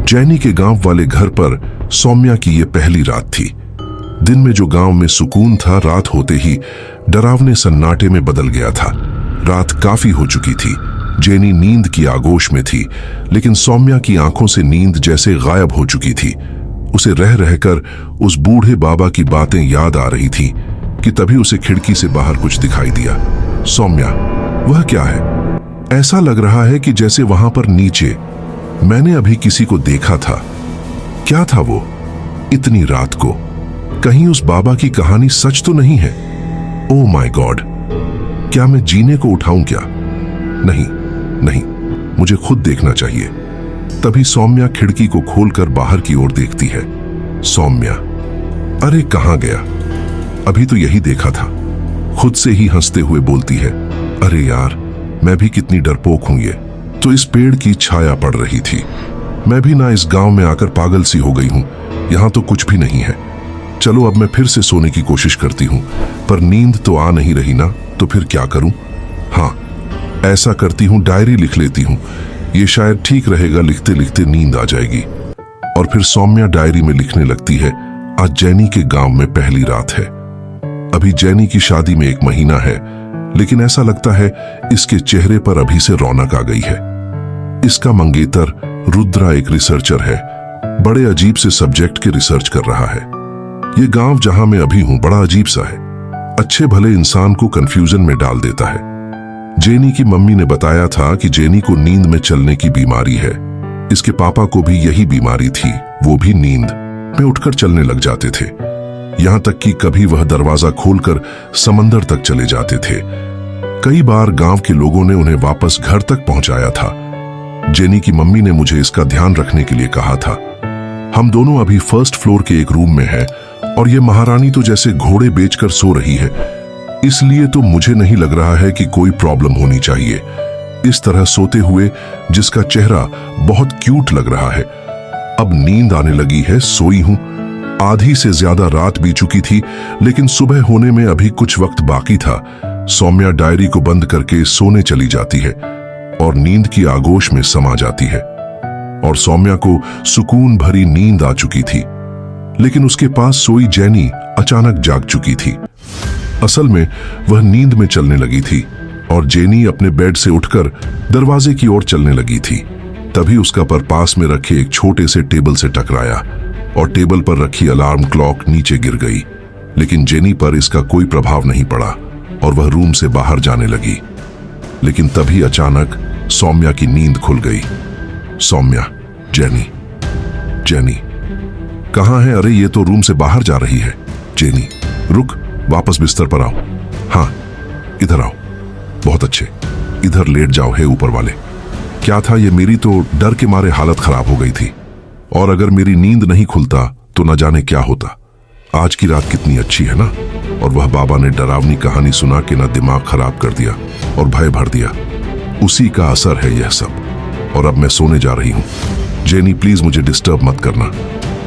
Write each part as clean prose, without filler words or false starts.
जैनी के गांव वाले घर पर सौम्या की ये पहली रात थी। दिन में जो गांव में सुकून था, रात होते ही डरावने सन्नाटे में बदल गया था। रात काफी हो चुकी थी। जैनी नींद की आगोश में थी, लेकिन सौम्या की आंखों से नींद जैसे गायब हो चुकी थी। उसे रह रहकर उस बूढ़े बाबा की बातें याद आ रही थी कि तभी उसे खिड़की से बाहर कुछ दिखाई दिया। सौम्या, वह क्या है? ऐसा लग रहा है कि जैसे वहां पर नीचे मैंने अभी किसी को देखा था। क्या था वो इतनी रात को? कहीं उस बाबा की कहानी सच तो नहीं है? ओह माय गॉड, क्या मैं जीने को उठाऊं क्या? नहीं नहीं, मुझे खुद देखना चाहिए। तभी सौम्या खिड़की को खोलकर बाहर की ओर देखती है। सौम्या, अरे कहां गया? अभी तो यही देखा था। खुद से ही हंसते हुए बोलती है, अरे यार, मैं भी कितनी डरपोक हूं। ये तो इस पेड़ की छाया पड़ रही थी। मैं भी ना इस गांव में आकर पागल सी हो गई हूं। यहां तो कुछ भी नहीं है। चलो अब मैं फिर से सोने की कोशिश करती हूं, पर नींद तो आ नहीं रही ना, तो फिर क्या करूं? हाँ, ऐसा करती हूं, डायरी लिख लेती हूं। ये शायद ठीक रहेगा, लिखते लिखते नींद आ जाएगी। और फिर सौम्या डायरी में लिखने लगती है, आज जैनी के गांव में पहली रात है। अभी जैनी की शादी में 1 महीना है, लेकिन ऐसा लगता है इसके चेहरे पर अभी से रौनक आ गई है। इसका मंगेतर रुद्रा एक रिसर्चर है, बड़े अजीब से सब्जेक्ट के रिसर्च कर रहा है। ये गांव जहां मैं अभी हूं बड़ा अजीब सा है। अच्छे भले इंसान को कंफ्यूजन में डाल देता है। जेनी की मम्मी ने बताया था कि जेनी को नींद में चलने की बीमारी है। इसके पापा को भी यही बीमारी थी, वो भी नींद में उठकर चलने लग जाते थे। यहां तक कि कभी वह दरवाजा खोलकर समंदर तक चले जाते थे। कई बार गांव के लोगों ने उन्हें वापस घर तक पहुंचाया था। जेनी की मम्मी ने मुझे इसका ध्यान रखने के लिए कहा था। हम दोनों अभी 1st फ्लोर के एक रूम में हैं और ये महारानी तो जैसे घोड़े बेचकर सो रही है। इसलिए तो मुझे नहीं लग रहा है कि कोई प्रॉब्लम होनी चाहिए। इस तरह सोते हुए जिसका चेहरा बहुत क्यूट लग रहा है। अब नींद आने लगी है, सोई हूं। आधी से ज्यादा रात बीत चुकी थी, लेकिन सुबह होने में अभी कुछ वक्त बाकी था। सौम्या डायरी को बंद करके सोने चली जाती है और नींद की आगोश में समा जाती है। और सौम्या को सुकून भरी नींद आ चुकी थी, लेकिन उसके पास सोई जैनी अचानक जाग चुकी थी। असल में वह नींद में चलने लगी थी और जेनी अपने बेड से उठकर दरवाजे की ओर चलने लगी थी। तभी उसका पर पास में रखे एक छोटे से टेबल से टकराया और टेबल पर रखी अलार्म क्लॉक नीचे गिर गई। लेकिन जेनी पर इसका कोई प्रभाव नहीं पड़ा और वह रूम से बाहर जाने लगी। लेकिन तभी अचानक सौम्या की नींद खुल गई। सौम्या, जेनी, जेनी कहां है? अरे ये तो रूम से बाहर जा रही है। जेनी, रुक, वापस बिस्तर पर आओ। हाँ, इधर आओ। बहुत अच्छे, इधर लेट जाओ। हे ऊपर वाले, क्या था ये? मेरी तो डर के मारे हालत खराब हो गई थी, और अगर मेरी नींद नहीं खुलता तो न जाने क्या होता। आज की रात कितनी अच्छी है ना? और वह बाबा ने डरावनी कहानी सुना के ना दिमाग खराब कर दिया और भय भर दिया। उसी का असर है यह सब। और अब मैं सोने जा रही हूं। जेनी, प्लीज मुझे डिस्टर्ब मत करना।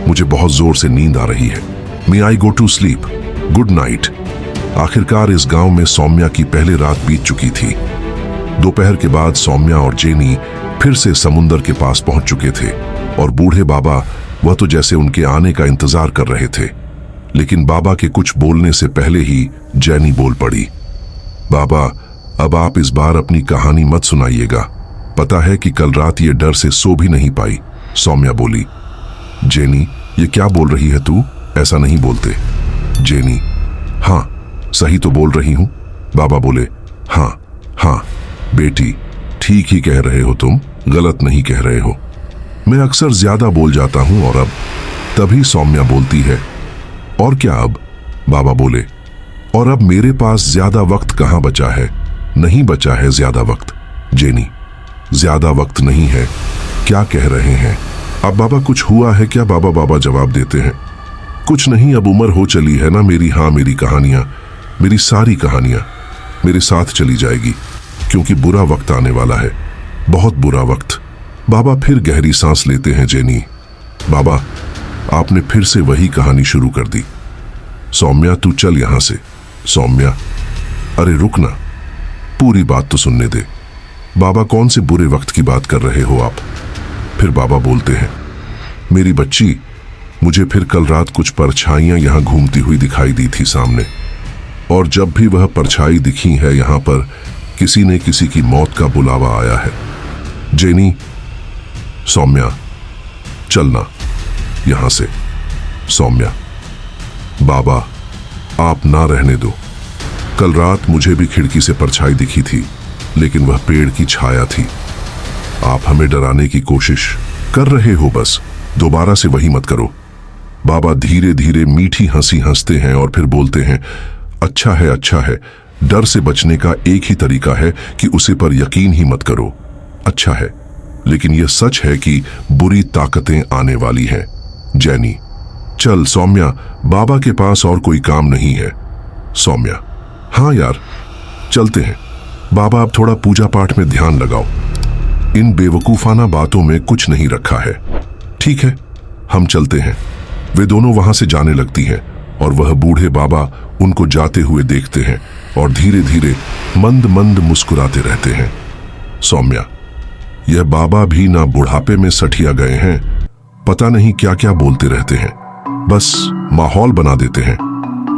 मुझे बहुत जोर से नींद आ रही है। May I go to sleep? Good night. आखिरकार इस गांव में सौम्या की पहली रात बीत चुकी थी। दोपहर के बाद सौम्या और जेनी फिर से समुंदर के पास पहुंच चुके थे और बूढ़े बाबा वह तो जैसे उनके आने का इंतजार कर रहे थे। लेकिन बाबा के कुछ बोलने से पहले ही जेनी बोल पड़ी। बाबा, अब आप इस बार अपनी कहानी मत सुनाइएगा। पता है कि कल रात ये डर से सो भी नहीं पाई। सौम्या बोली। जेनी, ये क्या बोल रही है तू? ऐसा नहीं बोलते। जेनी, हाँ, सही तो बोल रही हूं। बाबा बोले, हाँ हाँ बेटी, ठीक ही कह रहे हो तुम, गलत नहीं कह रहे हो। मैं अक्सर ज्यादा बोल जाता हूं और अब। तभी सौम्या बोलती है, और क्या अब? बाबा बोले, और अब मेरे पास ज्यादा वक्त कहां बचा है? नहीं बचा है ज्यादा वक्त। जेनी, ज्यादा वक्त नहीं है? क्या कह रहे हैं? अब बाबा कुछ हुआ है क्या? बाबा जवाब देते हैं, कुछ नहीं, अब उम्र हो चली है ना मेरी। हाँ, मेरी कहानियां, मेरी सारी कहानियां मेरे साथ चली जाएगी, क्योंकि बुरा वक्त आने वाला है, बहुत बुरा वक्त। बाबा फिर गहरी सांस लेते हैं। जेनी, बाबा, आपने फिर से वही कहानी शुरू कर दी। सौम्या, तू चल यहां से। सौम्या, अरे रुक ना, पूरी बात तो सुनने दे। बाबा, कौन से बुरे वक्त की बात कर रहे हो आप? फिर बाबा बोलते हैं, मेरी बच्ची, मुझे फिर कल रात कुछ परछाइयां यहां घूमती हुई दिखाई दी थी सामने, और जब भी वह परछाई दिखी है यहां पर किसी ने किसी की मौत का बुलावा आया है। जेनी, सौम्या, चलना यहां से। सौम्या, बाबा, आप ना रहने दो। कल रात मुझे भी खिड़की से परछाई दिखी थी, लेकिन वह पेड़ की छाया थी। आप हमें डराने की कोशिश कर रहे हो, बस दोबारा से वही मत करो। बाबा धीरे धीरे मीठी हंसी हंसते हैं और फिर बोलते हैं, अच्छा है, अच्छा है। डर से बचने का एक ही तरीका है कि उसे पर यकीन ही मत करो। अच्छा है, लेकिन यह सच है कि बुरी ताकतें आने वाली हैं। जेनी, चल सौम्या, बाबा के पास और कोई काम नहीं है। सौम्या, हाँ यार, चलते हैं। बाबा, अब थोड़ा पूजा पाठ में ध्यान लगाओ। इन बेवकूफाना बातों में कुछ नहीं रखा है। ठीक है, हम चलते हैं। वे दोनों वहां से जाने लगती हैं और वह बूढ़े बाबा उनको जाते हुए देखते हैं और धीरे धीरे मंद मंद मुस्कुराते रहते हैं। सौम्या, यह बाबा भी ना बुढ़ापे में सठिया गए हैं, पता नहीं क्या क्या बोलते रहते हैं, बस माहौल बना देते हैं।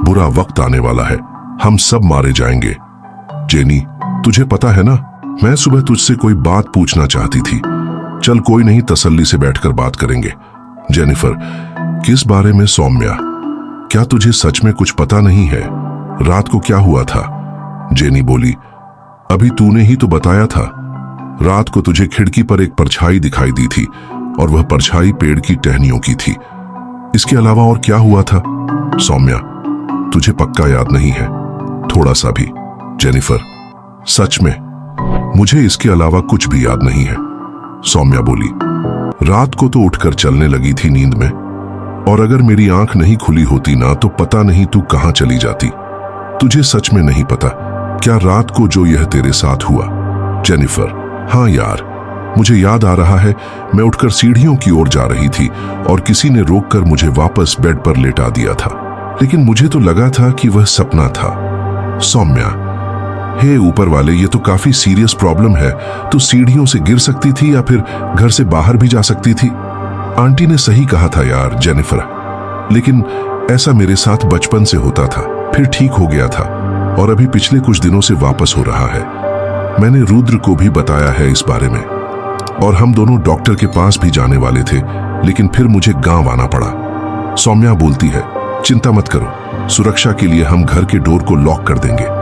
बुरा वक्त आने वाला है, हम सब मारे जाएंगे। जेनी, तुझे पता है ना, मैं सुबह तुझसे कोई बात पूछना चाहती थी। चल कोई नहीं, तसल्ली से बैठकर बात करेंगे। जेनिफर, किस बारे में? सौम्या, क्या तुझे सच में कुछ पता नहीं है? रात को क्या हुआ था? जेनी बोली, अभी तूने ही तो बताया था। रात को तुझे खिड़की पर एक परछाई दिखाई दी थी और वह परछाई पेड़ की टहनियों की थी। इसके अलावा और क्या हुआ था? सौम्या, तुझे पक्का याद नहीं है? थोड़ा सा भी? जेनिफर, सच में मुझे इसके अलावा कुछ भी याद नहीं है। सौम्या बोली, रात को तो उठकर चलने लगी थी नींद में, और अगर मेरी आंख नहीं खुली होती ना तो पता नहीं तू कहां चली जाती। तुझे सच में नहीं पता क्या रात को जो यह तेरे साथ हुआ? जेनिफर, हाँ यार, मुझे याद आ रहा है। मैं उठकर सीढ़ियों की ओर जा रही थी और किसी ने रोककर मुझे वापस बेड पर लेटा दिया था, लेकिन मुझे तो लगा था कि वह सपना था। सौम्या, हे ऊपर वाले, ये तो काफी सीरियस प्रॉब्लम है। तो सीढ़ियों से गिर सकती थी या फिर घर से बाहर भी जा सकती थी। आंटी ने सही कहा था यार जेनिफर, लेकिन ऐसा मेरे साथ बचपन से होता था, फिर ठीक हो गया था और अभी पिछले कुछ दिनों से वापस हो रहा है। मैंने रुद्र को भी बताया है इस बारे में और हम दोनों डॉक्टर के पास भी जाने वाले थे, लेकिन फिर मुझे गांव आना पड़ा। सौम्या बोलती है, चिंता मत करो, सुरक्षा के लिए हम घर के डोर को लॉक कर देंगे।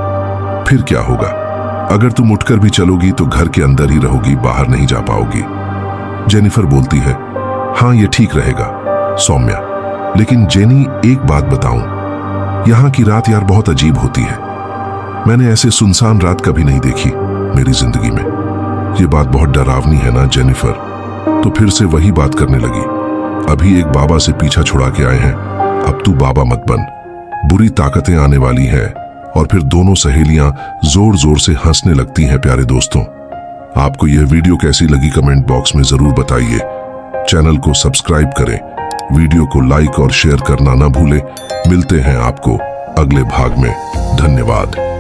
फिर क्या होगा? अगर तुम उठकर भी चलोगी तो घर के अंदर ही रहोगी, बाहर नहीं जा पाओगी। जेनिफर बोलती है, हाँ ये ठीक रहेगा। सौम्या, लेकिन जेनी एक बात बताऊं, यहां की रात यार बहुत अजीब होती है। मैंने ऐसे सुनसान रात कभी नहीं देखी मेरी जिंदगी में। ये बात बहुत डरावनी है ना जेनिफर? तो फिर से वही बात करने लगी। अभी एक बाबा से पीछा छुड़ा के आए हैं, अब तू बाबा मत बन। बुरी ताकतें आने वाली हैं। और फिर दोनों सहेलियां जोर जोर से हंसने लगती हैं। प्यारे दोस्तों, आपको यह वीडियो कैसी लगी कमेंट बॉक्स में जरूर बताइए। चैनल को सब्सक्राइब करें, वीडियो को लाइक और शेयर करना ना भूलें। मिलते हैं आपको अगले भाग में। धन्यवाद।